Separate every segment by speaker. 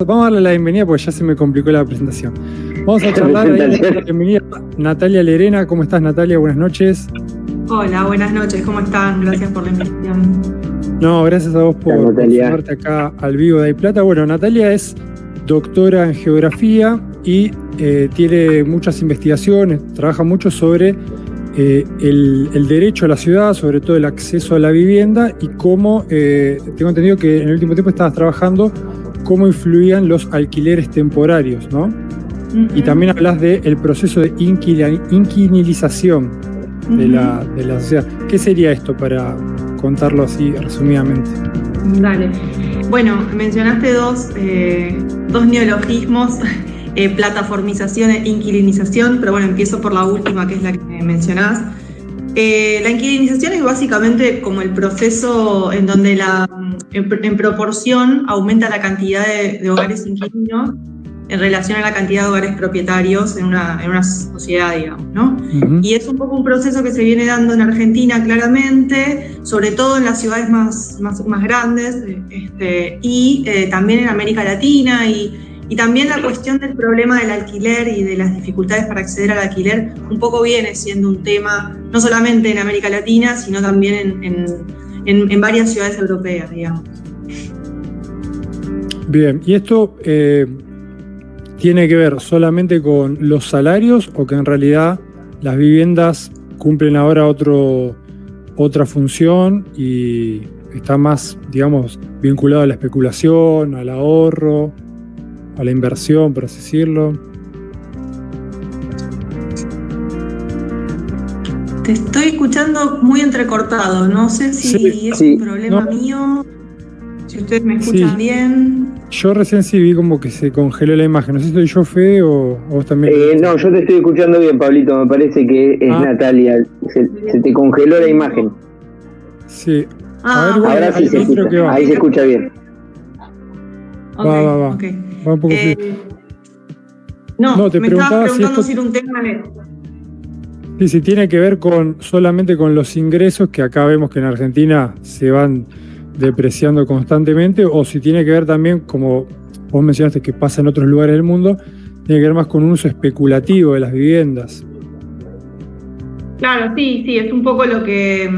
Speaker 1: Vamos a darle la bienvenida porque ya se me complicó la presentación. Vamos a charlar ahí. Bienvenida Natalia Lerena. ¿Cómo estás, Natalia? Buenas noches.
Speaker 2: Hola, buenas noches. ¿Cómo están? Gracias por la invitación.
Speaker 1: No, gracias a vos por sumarte acá al vivo de Hay Plata. Bueno, Natalia es doctora en geografía y tiene muchas investigaciones, trabaja mucho sobre el derecho a la ciudad, sobre todo el acceso a la vivienda y cómo, tengo entendido que en el último tiempo estabas trabajando cómo influían los alquileres temporarios, ¿no? Y también hablas del proceso de inquilinización de la sociedad. ¿Qué sería esto para contarlo así resumidamente?
Speaker 2: Dale. Bueno, mencionaste dos neologismos, plataformización e inquilinización, pero bueno, empiezo por la última, que es la que mencionás. La inquilinización es básicamente como el proceso en donde en proporción aumenta la cantidad de hogares inquilinos en relación a la cantidad de hogares propietarios en una sociedad, digamos, ¿no? Y es un poco un proceso que se viene dando en Argentina claramente, sobre todo en las ciudades más grandes, y también en América Latina, y también la cuestión del problema del alquiler y de las dificultades para acceder al alquiler un poco viene siendo un tema, no solamente en América Latina, sino también en varias ciudades europeas, digamos.
Speaker 1: Bien, ¿y esto tiene que ver solamente con los salarios o que en realidad las viviendas cumplen ahora otra función y está más, digamos, vinculado a la especulación, al ahorro, a la inversión, por así decirlo?
Speaker 2: Te estoy escuchando muy entrecortado, no sé si es un problema mío, si ustedes me escuchan bien.
Speaker 1: Yo recién sí vi como que se congeló la imagen, no sé si estoy yo, Fede, o vos también.
Speaker 3: No, yo te estoy escuchando bien, Pablito, me parece que es Natalia, se te congeló la imagen.
Speaker 1: Sí.
Speaker 3: A ver, ahora sí se escucha, ahí se escucha bien.
Speaker 1: Va.
Speaker 2: Okay.
Speaker 1: Va un poco
Speaker 2: no, te me estabas preguntando si era un tema
Speaker 1: si tiene que ver solamente con los ingresos, que acá vemos que en Argentina se van depreciando constantemente, o si tiene que ver también, como vos mencionaste que pasa en otros lugares del mundo, tiene que ver más con un uso especulativo de las viviendas.
Speaker 2: Claro, sí, es un poco lo que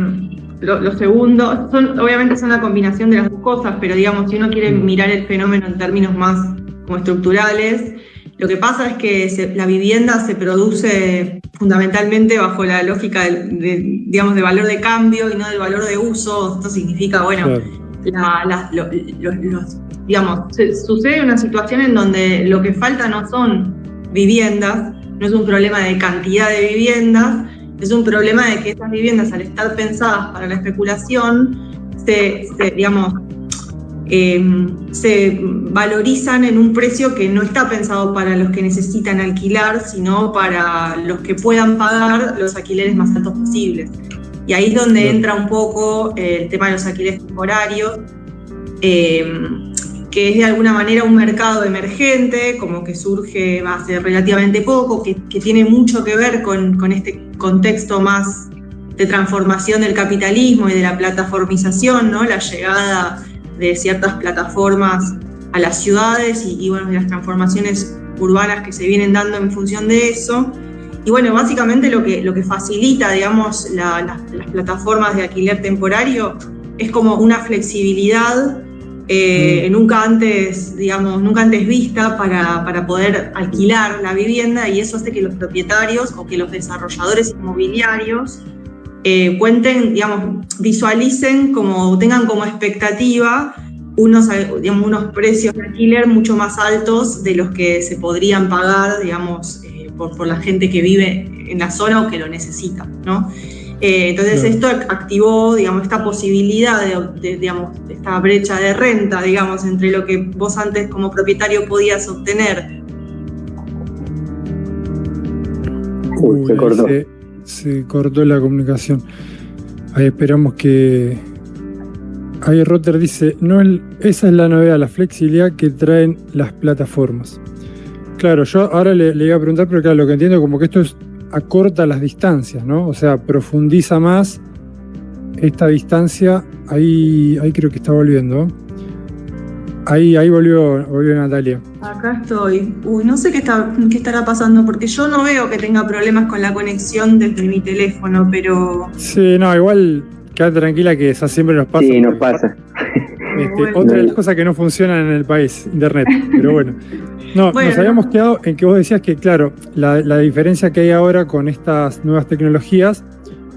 Speaker 2: lo segundo, obviamente son la combinación de las dos cosas, pero digamos, si uno quiere mirar el fenómeno en términos más como estructurales, lo que pasa es que la vivienda se produce fundamentalmente bajo la lógica digamos, de valor de cambio y no del valor de uso. Esto significa, bueno, claro, digamos, sucede una situación en donde lo que falta no son viviendas, no es un problema de cantidad de viviendas, es un problema de que estas viviendas, al estar pensadas para la especulación, se valorizan en un precio que no está pensado para los que necesitan alquilar, sino para los que puedan pagar los alquileres más altos posibles. Y ahí es donde entra un poco el tema de los alquileres temporarios, que es de alguna manera un mercado emergente, como que surge hace relativamente poco, que tiene mucho que ver con este contexto más de transformación del capitalismo y de la plataformización, ¿no? La llegada de ciertas plataformas a las ciudades y bueno, de las transformaciones urbanas que se vienen dando en función de eso. Y bueno, básicamente lo que facilita, digamos, las plataformas de alquiler temporario es como una flexibilidad nunca antes vista para poder alquilar la vivienda, y eso hace que los propietarios o que los desarrolladores inmobiliarios cuenten, digamos, visualicen tengan como expectativa unos precios de alquiler mucho más altos de los que se podrían pagar, digamos, por la gente que vive en la zona o que lo necesita, ¿no? Entonces esto activó, digamos, esta posibilidad de esta brecha de renta, digamos, entre lo que vos antes como propietario podías obtener.
Speaker 3: Se cortó.
Speaker 1: Se cortó la comunicación. Ahí esperamos que... Ahí Rotter dice, esa es la novedad, la flexibilidad que traen las plataformas. Claro, yo ahora le iba a preguntar, pero claro, lo que entiendo como que esto acorta las distancias, ¿no? O sea, profundiza más esta distancia. Ahí creo que está volviendo. Ahí volvió Natalia.
Speaker 2: Acá estoy. No sé qué estará pasando, porque yo no veo que tenga problemas con la conexión desde mi teléfono, pero...
Speaker 1: Sí, no, igual quédate tranquila que eso siempre nos pasa.
Speaker 3: Sí, nos pasa.
Speaker 2: Bueno.
Speaker 1: Otra de las cosas que no funcionan en el país, internet, pero bueno. No,
Speaker 2: Bueno,
Speaker 1: nos habíamos quedado en que vos decías que, claro, la diferencia que hay ahora con estas nuevas tecnologías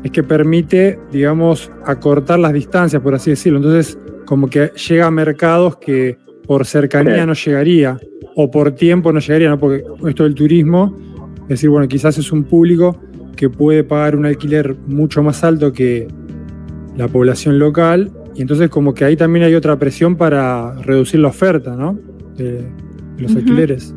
Speaker 1: es que permite, digamos, acortar las distancias, por así decirlo. Entonces, como que llega a mercados que por cercanía no llegaría, o por tiempo no llegaría, ¿no? Porque esto del turismo, es decir, bueno, quizás es un público que puede pagar un alquiler mucho más alto que la población local, y entonces como que ahí también hay otra presión para reducir la oferta, ¿no? De los alquileres.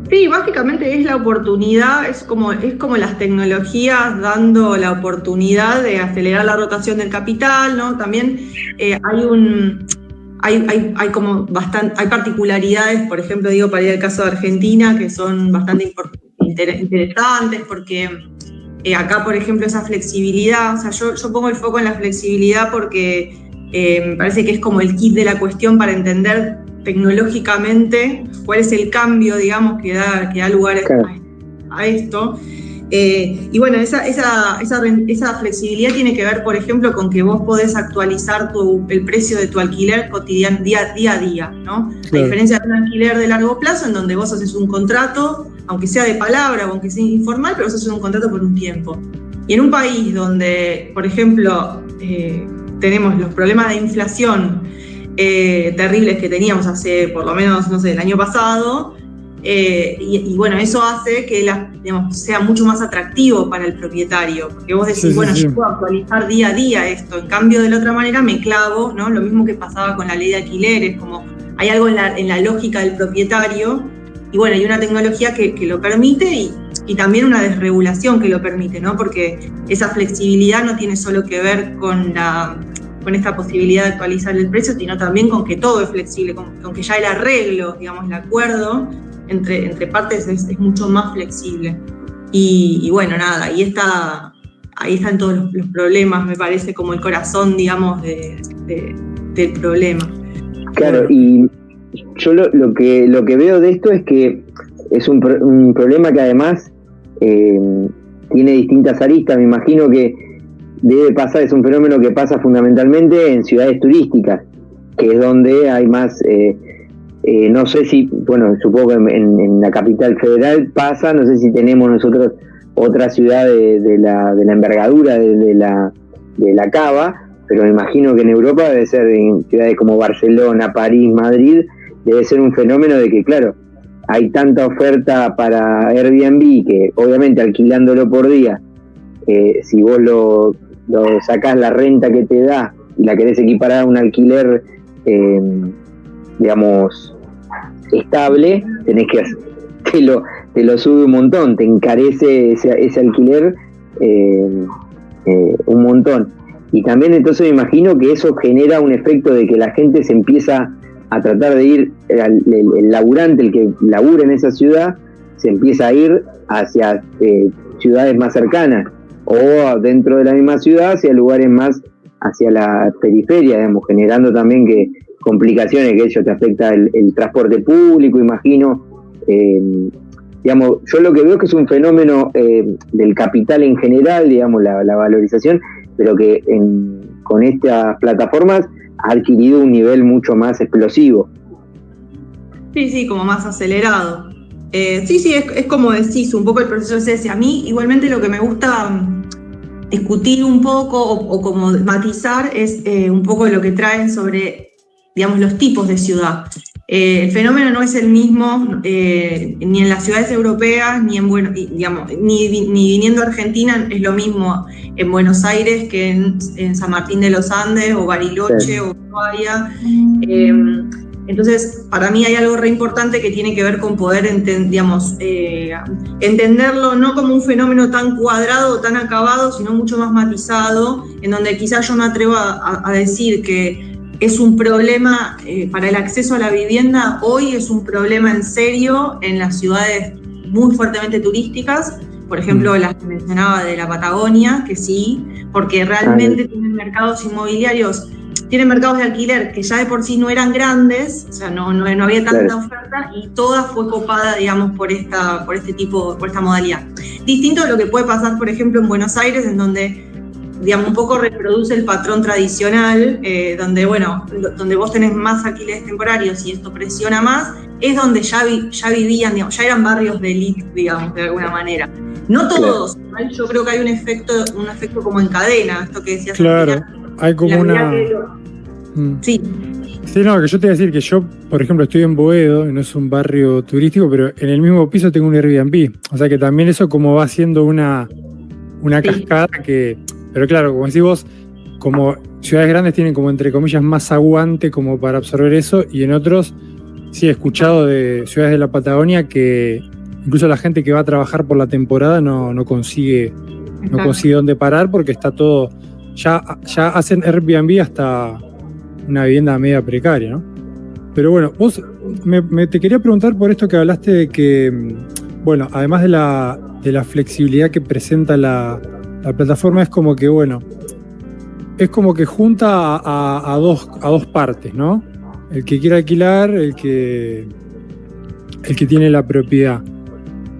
Speaker 2: Sí, básicamente es la oportunidad, es como las tecnologías dando la oportunidad de acelerar la rotación del capital, ¿no? También hay como hay particularidades, por ejemplo, digo, para ir al caso de Argentina, que son bastante interesantes, porque acá, por ejemplo, esa flexibilidad, o sea, yo pongo el foco en la flexibilidad porque me parece que es como el kit de la cuestión para entender tecnológicamente cuál es el cambio, digamos, que da lugar a esto. Y bueno, esa flexibilidad tiene que ver, por ejemplo, con que vos podés actualizar el precio de tu alquiler cotidiano día a día, ¿no? Claro. A diferencia de un alquiler de largo plazo, en donde vos haces un contrato, aunque sea de palabra o aunque sea informal, pero vos haces un contrato por un tiempo. Y en un país donde, por ejemplo, tenemos los problemas de inflación terribles que teníamos hace por lo menos, no sé, el año pasado, y bueno, eso hace que sea mucho más atractivo para el propietario, porque vos decís, yo puedo actualizar día a día esto, en cambio de la otra manera me clavo, ¿no? Lo mismo que pasaba con la ley de alquileres, como hay algo en la lógica del propietario, y bueno, hay una tecnología que lo permite y también una desregulación que lo permite, ¿no? Porque esa flexibilidad no tiene solo que ver con esta posibilidad de actualizar el precio, sino también con que todo es flexible, con que ya el arreglo, digamos, el acuerdo entre partes es mucho más flexible. Y bueno, nada, ahí están todos los problemas, me parece, como el corazón, digamos, del problema.
Speaker 3: Claro, y yo lo que veo de esto es que es un problema que además tiene distintas aristas. Me imagino que debe pasar, es un fenómeno que pasa fundamentalmente en ciudades turísticas, que es donde hay más, no sé si, bueno, supongo que en la capital federal pasa, no sé si tenemos nosotros otra ciudad de la envergadura de la Cava, pero me imagino que en Europa debe ser en ciudades como Barcelona, París, Madrid, debe ser un fenómeno de que, claro, hay tanta oferta para Airbnb que obviamente alquilándolo por día, si vos lo sacás la renta que te da y la querés equiparar a un alquiler, digamos, estable, tenés que te lo sube un montón, te encarece ese alquiler un montón. Y también entonces me imagino que eso genera un efecto de que la gente se empieza a tratar de ir, el laburante, el que labura en esa ciudad, se empieza a ir hacia ciudades más cercanas, o dentro de la misma ciudad hacia lugares más hacia la periferia, digamos, generando también que complicaciones, que eso te afecta el transporte público, imagino. Digamos, yo lo que veo es que es un fenómeno del capital en general, digamos, la valorización, pero que con estas plataformas ha adquirido un nivel mucho más explosivo.
Speaker 2: Sí, como más acelerado. Sí, es como decís, un poco el proceso es ese. A mí igualmente lo que me gusta discutir un poco o como matizar es un poco lo que traen sobre, digamos, los tipos de ciudad. El fenómeno no es el mismo ni en las ciudades europeas, ni viniendo a Argentina es lo mismo en Buenos Aires que en San Martín de los Andes o Bariloche o Ushuaia. Entonces, para mí hay algo re importante que tiene que ver con poder entenderlo no como un fenómeno tan cuadrado o tan acabado, sino mucho más matizado, en donde quizás yo me atrevo a decir que es un problema para el acceso a la vivienda, hoy es un problema en serio en las ciudades muy fuertemente turísticas, por ejemplo, las que mencionaba de la Patagonia, que sí, porque realmente tienen mercados inmobiliarios tienen mercados de alquiler que ya de por sí no eran grandes, o sea, no había tanta oferta, y toda fue copada, digamos, por esta modalidad. Distinto a lo que puede pasar, por ejemplo, en Buenos Aires, en donde, digamos, un poco reproduce el patrón tradicional, donde vos tenés más alquileres temporarios y esto presiona más, es donde ya vivían, digamos, ya eran barrios de élite, digamos, de alguna manera. No todos, ¿vale? Yo creo que hay un efecto como en cadena, esto que decías.
Speaker 1: Claro, hay como una...
Speaker 2: Sí.
Speaker 1: Sí, no, que yo te iba a decir que yo, por ejemplo, estoy en Boedo, no es un barrio turístico, pero en el mismo piso tengo un Airbnb. O sea que también eso como va siendo una cascada que... Pero claro, como decís vos, como ciudades grandes tienen como entre comillas más aguante como para absorber eso, y en otros, sí he escuchado de ciudades de la Patagonia que incluso la gente que va a trabajar por la temporada no consigue dónde parar porque está todo... Ya hacen Airbnb hasta una vivienda media precaria, ¿no? Pero bueno, vos te quería preguntar por esto que hablaste de que, bueno, además de la flexibilidad que presenta la plataforma, es como que, bueno, es como que junta a dos partes, ¿no? El que quiere alquilar, el que tiene la propiedad.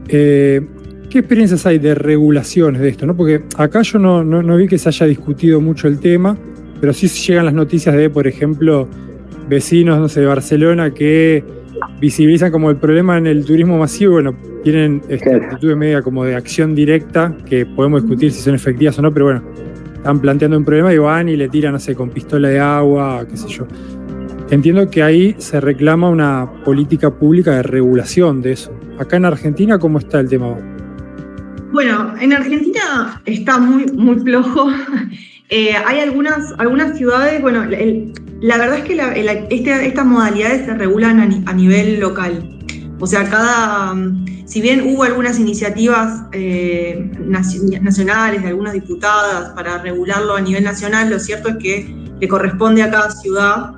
Speaker 1: ¿Qué experiencias hay de regulaciones de esto, no? Porque acá yo no vi que se haya discutido mucho el tema, pero sí llegan las noticias de, por ejemplo, vecinos, no sé, de Barcelona que visibilizan como el problema en el turismo masivo. Bueno, tienen esta actitud media como de acción directa, que podemos discutir si son efectivas o no, pero bueno, están planteando un problema y van y le tiran, no sé, con pistola de agua, qué sé yo. Entiendo que ahí se reclama una política pública de regulación de eso. Acá en Argentina, ¿cómo está el tema?
Speaker 2: Bueno, en Argentina está muy, muy flojo. Hay algunas ciudades, bueno, la verdad es que estas modalidades se regulan a nivel local. O sea, si bien hubo algunas iniciativas nacionales de algunas diputadas para regularlo a nivel nacional, lo cierto es que le corresponde a cada ciudad,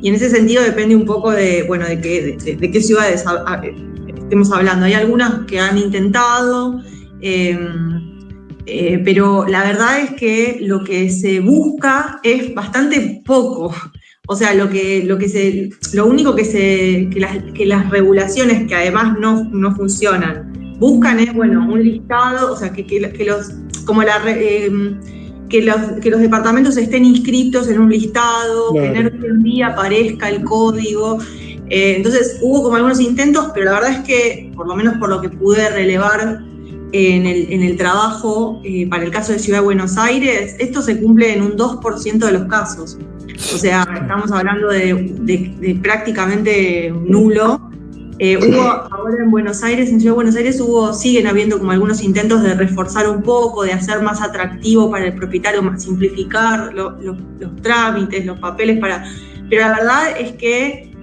Speaker 2: y en ese sentido depende un poco de qué ciudades estemos hablando. Hay algunas que han intentado, pero la verdad es que lo que se busca es bastante poco. O sea, lo único que las regulaciones, que además no funcionan, buscan es, bueno, un listado, o sea, que los departamentos estén inscritos en un listado, claro, que en Airbnb aparezca el código. Entonces hubo como algunos intentos, pero la verdad es que, por lo menos por lo que pude relevar en el trabajo, para el caso de Ciudad de Buenos Aires, esto se cumple en un 2% de los casos. O sea, estamos hablando de prácticamente nulo. Hubo ahora en Buenos Aires, en Ciudad de Buenos Aires, siguen habiendo como algunos intentos de reforzar un poco, de hacer más atractivo para el propietario, simplificar los trámites, los papeles pero la verdad es que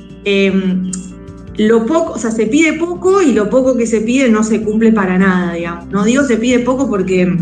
Speaker 2: lo poco, o sea, se pide poco, y lo poco que se pide no se cumple para nada, digamos. No digo se pide poco porque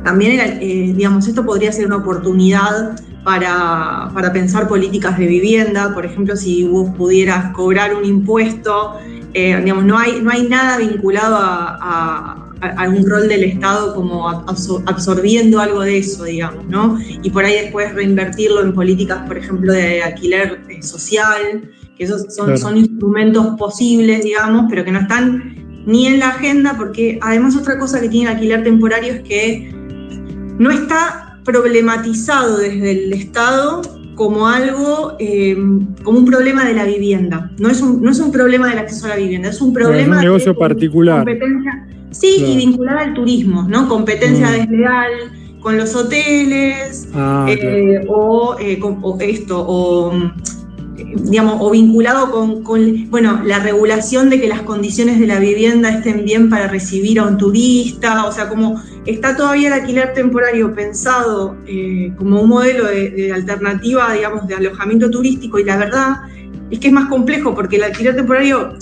Speaker 2: también, digamos, esto podría ser una oportunidad para pensar políticas de vivienda. Por ejemplo, si vos pudieras cobrar un impuesto, digamos, no hay nada vinculado a un rol del Estado como absorbiendo algo de eso, digamos, ¿no? Y por ahí después reinvertirlo en políticas, por ejemplo, de alquiler social, que esos son instrumentos posibles, digamos, pero que no están ni en la agenda, porque además otra cosa que tiene el alquiler temporario es que no está problematizado desde el Estado como algo, como un problema de la vivienda. No es un problema del acceso a la vivienda, es un problema
Speaker 1: de un negocio particular.
Speaker 2: Competencia, sí, claro, y vinculada al turismo, ¿no? Competencia desleal con los hoteles, digamos, o vinculado con la regulación de que las condiciones de la vivienda estén bien para recibir a un turista. O sea, como está todavía el alquiler temporario pensado como un modelo de alternativa, digamos, de alojamiento turístico, y la verdad es que es más complejo, porque el alquiler temporario,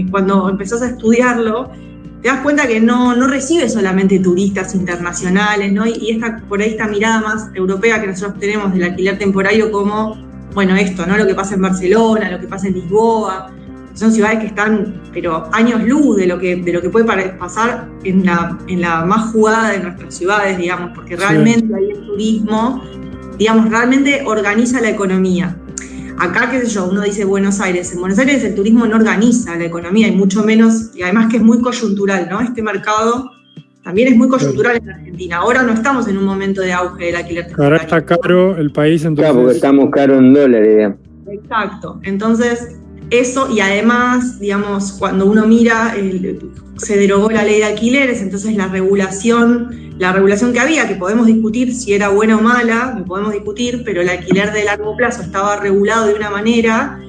Speaker 2: cuando empezás a estudiarlo, te das cuenta que no recibe solamente turistas internacionales, ¿no? Y por ahí esta mirada más europea que nosotros tenemos del alquiler temporario como, bueno, esto, ¿no? Lo que pasa en Barcelona, lo que pasa en Lisboa, son ciudades que están, pero años luz de lo que puede pasar en la más jugada de nuestras ciudades, digamos, porque realmente ahí el turismo digamos, realmente organiza la economía. Acá, qué sé yo, uno dice Buenos Aires. En Buenos Aires el turismo no organiza la economía y mucho menos, y además que es muy coyuntural, ¿no? Este mercado también es muy coyuntural en Argentina. Ahora no estamos en un momento de auge del alquiler temporario.
Speaker 1: Ahora está caro el país, entonces...
Speaker 3: Claro, porque estamos caros en dólares, digamos.
Speaker 2: Exacto. Entonces, eso, y además, digamos, cuando uno mira, se derogó la ley de alquileres, entonces la regulación que había, que podemos discutir si era buena o mala, lo podemos discutir, pero el alquiler de largo plazo estaba regulado de una manera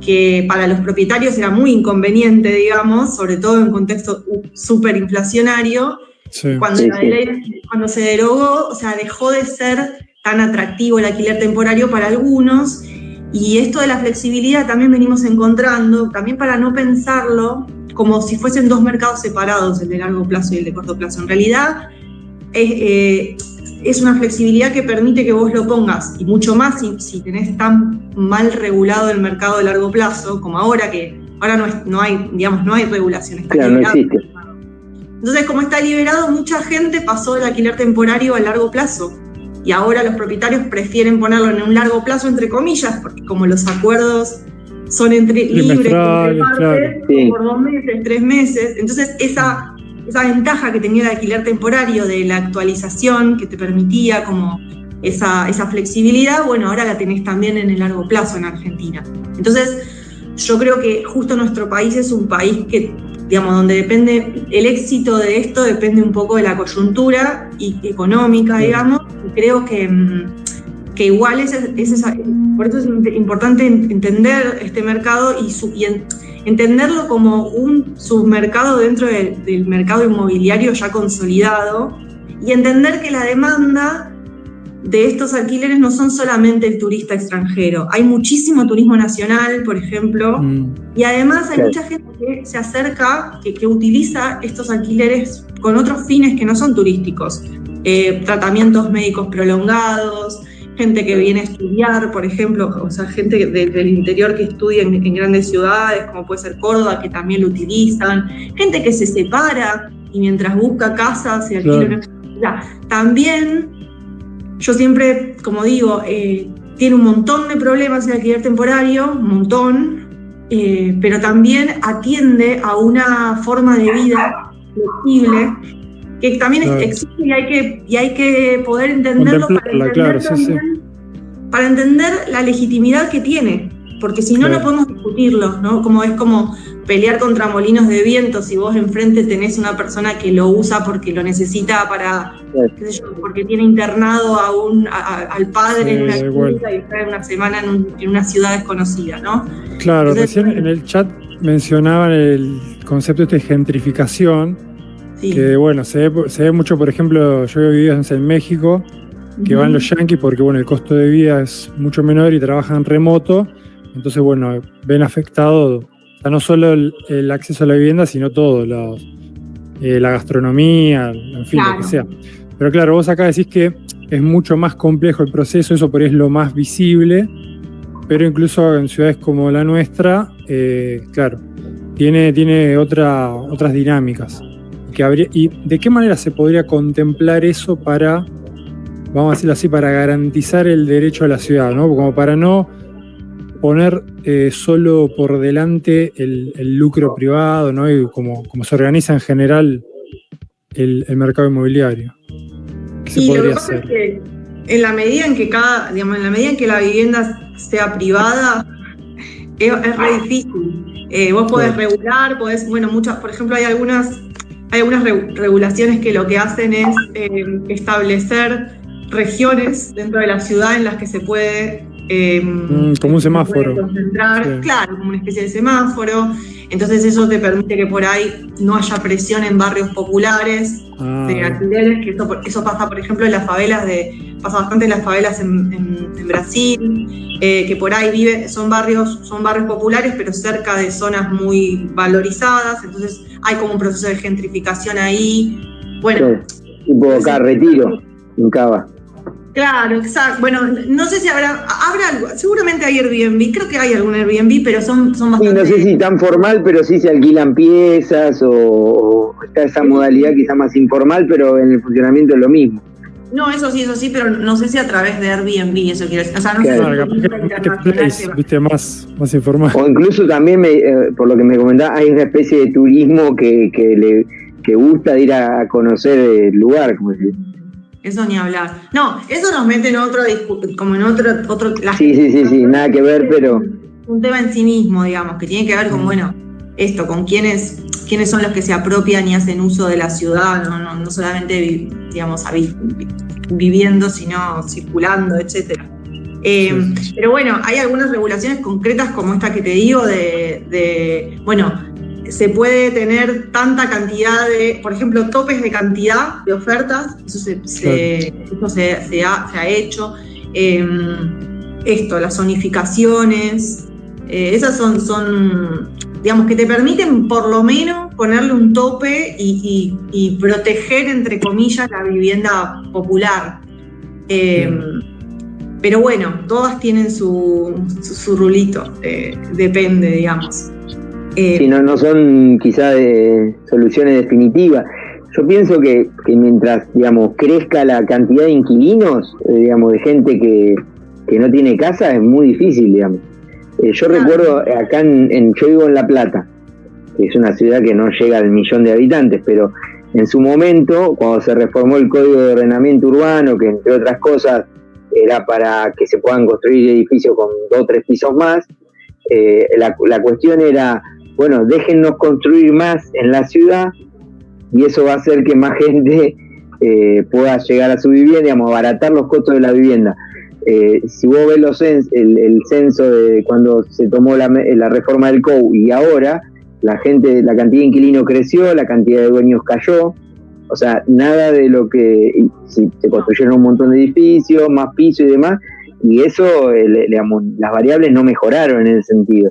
Speaker 2: que para los propietarios era muy inconveniente, digamos, sobre todo en un contexto súper inflacionario. Sí. Cuando se derogó, o sea, dejó de ser tan atractivo el alquiler temporario para algunos, y esto de la flexibilidad también venimos encontrando, también para no pensarlo como si fuesen dos mercados separados, el de largo plazo y el de corto plazo. En realidad es una flexibilidad que permite que vos lo pongas, y mucho más si tenés tan mal regulado el mercado de largo plazo como ahora, que ahora no hay regulación.
Speaker 3: Claro, no existe.
Speaker 2: Entonces, como está liberado, mucha gente pasó del alquiler temporario al largo plazo. Y ahora los propietarios prefieren ponerlo en un largo plazo, entre comillas, porque como los acuerdos son libres, entre partes, claro. Por 2 meses, 3 meses. Entonces, esa ventaja que tenía el alquiler temporario de la actualización, que te permitía como esa flexibilidad, bueno, ahora la tenés también en el largo plazo en Argentina. Entonces, yo creo que justo nuestro país es un país que, digamos, donde depende, el éxito de esto depende un poco de la coyuntura y económica, digamos, y creo que igual por eso es importante entender este mercado y entenderlo como un submercado dentro del mercado inmobiliario ya consolidado, y entender que la demanda de estos alquileres no son solamente el turista extranjero, hay muchísimo turismo nacional, por ejemplo, y además hay mucha gente que se acerca, que utiliza estos alquileres con otros fines que no son turísticos, tratamientos médicos prolongados, gente que viene a estudiar, por ejemplo, o sea, gente del interior que estudia en grandes ciudades, como puede ser Córdoba, que también lo utilizan, gente que se separa y mientras busca casa se alquila. Claro. También, yo siempre, como digo, tiene un montón de problemas el alquiler temporario, un montón, pero también atiende a una forma de vida flexible que también existe y hay que poder entenderlo para entender la legitimidad que tiene, porque si no, no podemos discutirlo, ¿no? Es como pelear contra molinos de viento si vos enfrente tenés una persona que lo usa porque lo necesita para, qué sé yo, porque tiene internado al padre en una clínica y está en una semana en una ciudad desconocida, ¿no?
Speaker 1: Claro, recién en el chat mencionaban el concepto de gentrificación. Sí. Que bueno, se ve mucho, por ejemplo, yo he vivido en México, que van los yanquis porque bueno, el costo de vida es mucho menor y trabajan remoto, entonces bueno, ven afectado, o sea, no solo el acceso a la vivienda, sino todo, la gastronomía, en fin, lo que sea. Pero claro, vos acá decís que es mucho más complejo el proceso, eso por ahí es lo más visible, pero incluso en ciudades como la nuestra, claro, tiene otras dinámicas. ¿Y de qué manera se podría contemplar eso para, vamos a decirlo así, para garantizar el derecho a la ciudad, ¿no? Como para no poner solo por delante el lucro privado, ¿no? Y como se organiza en general el mercado inmobiliario. ¿Qué se podría hacer?
Speaker 2: Es que en la medida en que la vivienda sea privada, es re difícil. Vos podés regular, por ejemplo, hay algunas regulaciones que lo que hacen es establecer regiones dentro de la ciudad en las que se puede
Speaker 1: como un semáforo
Speaker 2: concentrar, claro, como una especie de semáforo. Entonces eso te permite que por ahí no haya presión en barrios populares de alquileres, que eso pasa, por ejemplo, en las favelas pasa bastante en las favelas en Brasil, que por ahí son barrios populares, pero cerca de zonas muy valorizadas, entonces hay como un proceso de gentrificación ahí. Bueno,
Speaker 3: tipo acá Retiro, en Cava.
Speaker 2: Claro, exacto. Bueno, no sé si habrá algo, seguramente hay Airbnb, creo que hay algún Airbnb, pero son bastante...
Speaker 3: Sí, no sé si tan formal, pero sí se alquilan piezas o está esa modalidad quizá más informal, pero en el funcionamiento es lo mismo.
Speaker 2: No, eso sí, pero no sé si a través de Airbnb, eso quiero decir. O sea, no
Speaker 1: sé. Viste, más informado.
Speaker 3: O incluso también, por lo que me comentaba, hay una especie de turismo que gusta ir a conocer el lugar, como decir.
Speaker 2: Eso ni hablar. No, eso nos mete en otro, como en otro.
Speaker 3: Sí, nada que ver, pero.
Speaker 2: Un tema en sí mismo, digamos, que tiene que ver con, bueno, esto, con quiénes son los que se apropian y hacen uso de la ciudad, no solamente, digamos, viviendo, sino circulando, etc. Pero bueno, hay algunas regulaciones concretas como esta que te digo bueno, se puede tener tanta cantidad de, por ejemplo, topes de cantidad de ofertas, eso se ha hecho. Las zonificaciones, esas son, digamos, que te permiten por lo menos ponerle un tope y proteger, entre comillas, la vivienda popular. Pero bueno, todas tienen su rulito, depende, digamos.
Speaker 3: Sí, no son quizás soluciones definitivas. Yo pienso que mientras, digamos, crezca la cantidad de inquilinos, digamos, de gente que no tiene casa, es muy difícil, digamos. Yo recuerdo acá yo vivo en La Plata, que es una ciudad que no llega al 1.000.000 de habitantes, pero en su momento, cuando se reformó el Código de Ordenamiento Urbano, que entre otras cosas era para que se puedan construir edificios con 2 o 3 pisos más, la cuestión era, bueno, déjennos construir más en la ciudad y eso va a hacer que más gente pueda llegar a su vivienda, digamos, abaratar los costos de la vivienda. Si vos ves el censo de cuando se tomó la reforma del COU y ahora, la cantidad de inquilinos creció, la cantidad de dueños cayó, o sea, nada de lo que se construyeron un montón de edificios, más pisos y demás, y eso, digamos, las variables no mejoraron en ese sentido.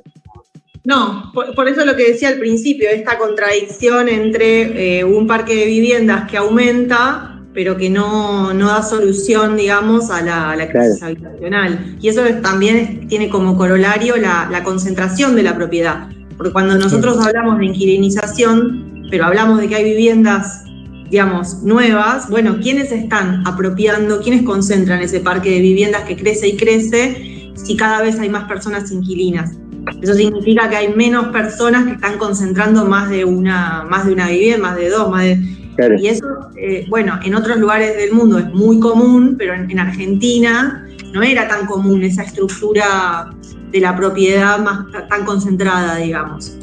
Speaker 2: No, por eso lo que decía al principio, esta contradicción entre un parque de viviendas que aumenta, pero que no da solución, digamos, a la crisis habitacional. Y eso también tiene como corolario la concentración de la propiedad. Porque cuando nosotros hablamos de inquilinización, pero hablamos de que hay viviendas, digamos, nuevas, bueno, ¿quiénes están apropiando, quiénes concentran ese parque de viviendas que crece y crece si cada vez hay más personas inquilinas? Eso significa que hay menos personas que están concentrando más de una vivienda, más de 2, Claro. Y eso, bueno, en otros lugares del mundo es muy común, pero en Argentina no era tan común esa estructura de la propiedad tan concentrada, digamos.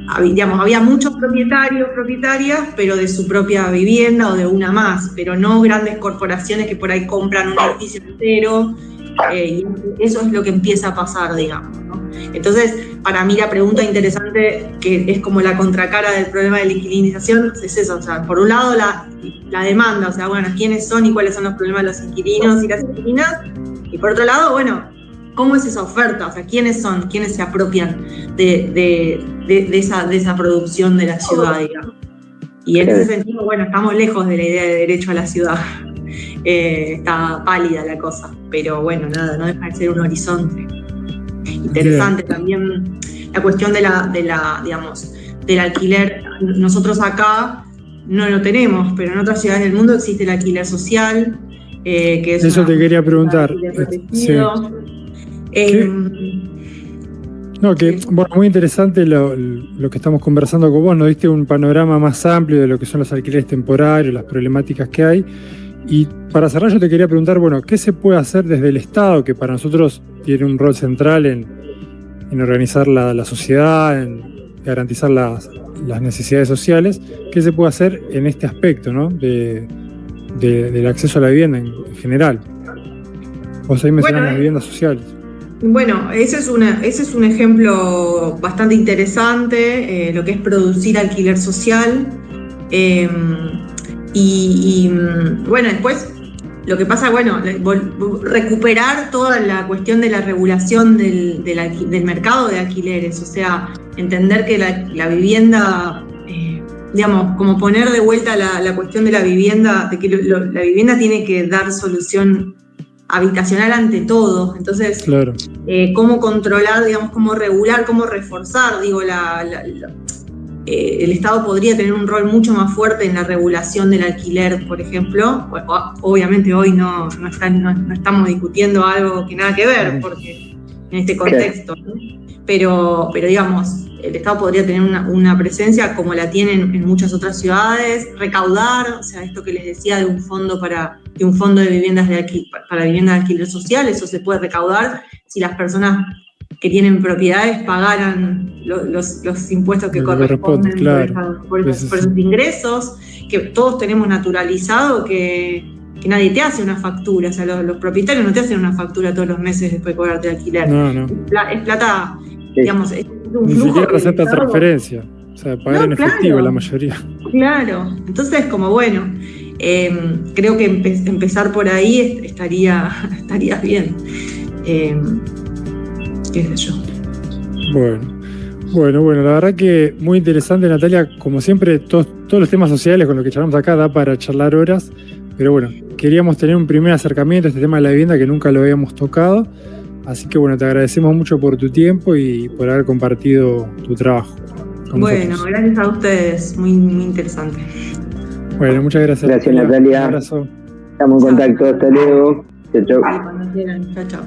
Speaker 2: Había muchos propietarias, pero de su propia vivienda o de una más, pero no grandes corporaciones que por ahí compran un edificio entero. Y eso es lo que empieza a pasar, digamos, ¿no? Entonces, para mí la pregunta interesante, que es como la contracara del problema de la inquilinización, es eso. O sea, por un lado la demanda, o sea, bueno, quiénes son y cuáles son los problemas de los inquilinos y las inquilinas, y por otro lado, bueno, ¿cómo es esa oferta? O sea, ¿quiénes son? ¿Quiénes se apropian de esa producción de la ciudad, digamos? Y en ese sentido, bueno, estamos lejos de la idea de derecho a la ciudad. Está pálida la cosa, pero bueno, nada, no deja de ser un horizonte interesante. También la cuestión digamos, del alquiler. Nosotros acá no lo tenemos, pero en otras ciudades del mundo existe el alquiler social, que es
Speaker 1: eso te quería preguntar. Bueno, muy interesante lo que estamos conversando con vos. Nos diste un panorama más amplio de lo que son los alquileres temporarios, las problemáticas que hay. Y para cerrar yo te quería preguntar, bueno, ¿qué se puede hacer desde el Estado, que para nosotros tiene un rol central en organizar la sociedad, en garantizar las necesidades sociales? ¿Qué se puede hacer en este aspecto, ¿no? del acceso a la vivienda en general? Vos ahí mencionás las viviendas sociales. Bueno,
Speaker 2: ese es un ejemplo bastante interesante, lo que es producir alquiler social. Y bueno, después lo que pasa, bueno, recuperar toda la cuestión de la regulación del mercado de alquileres, o sea, entender que la vivienda, digamos, como poner de vuelta la cuestión de la vivienda, de que la vivienda tiene que dar solución habitacional ante todo. Entonces, claro. Cómo controlar, digamos, cómo regular, cómo reforzar, digo, el Estado podría tener un rol mucho más fuerte en la regulación del alquiler, por ejemplo. Obviamente hoy no estamos discutiendo algo que nada que ver, porque en este contexto, ¿no? Pero digamos, el Estado podría tener una presencia como la tienen en muchas otras ciudades, recaudar, o sea, esto que les decía de un fondo de viviendas para viviendas de alquiler social, eso se puede recaudar si las personas que tienen propiedades pagaran los impuestos que corresponden claro, por esos ingresos, que todos tenemos naturalizado que nadie te hace una factura, o sea, los propietarios no te hacen una factura todos los meses después de cobrarte el alquiler. No. Es plata, digamos, es un
Speaker 1: ni
Speaker 2: flujo.
Speaker 1: Ni siquiera acepta transferencia, o sea, pagar en efectivo la mayoría.
Speaker 2: Claro, entonces como bueno, creo que empezar por ahí estaría bien. Qué sé yo.
Speaker 1: Bueno, la verdad que muy interesante, Natalia, como siempre, todos los temas sociales con los que charlamos acá da para charlar horas, pero bueno, queríamos tener un primer acercamiento a este tema de la vivienda que nunca lo habíamos tocado, así que bueno, te agradecemos mucho por tu tiempo y por haber compartido tu trabajo.
Speaker 2: Bueno, nosotros. Gracias a ustedes, muy, muy interesante.
Speaker 1: Bueno, muchas gracias.
Speaker 3: Gracias, Natalia.
Speaker 1: Un abrazo.
Speaker 3: Estamos en contacto, hasta luego. Chao.
Speaker 2: Cuando quieran, chao.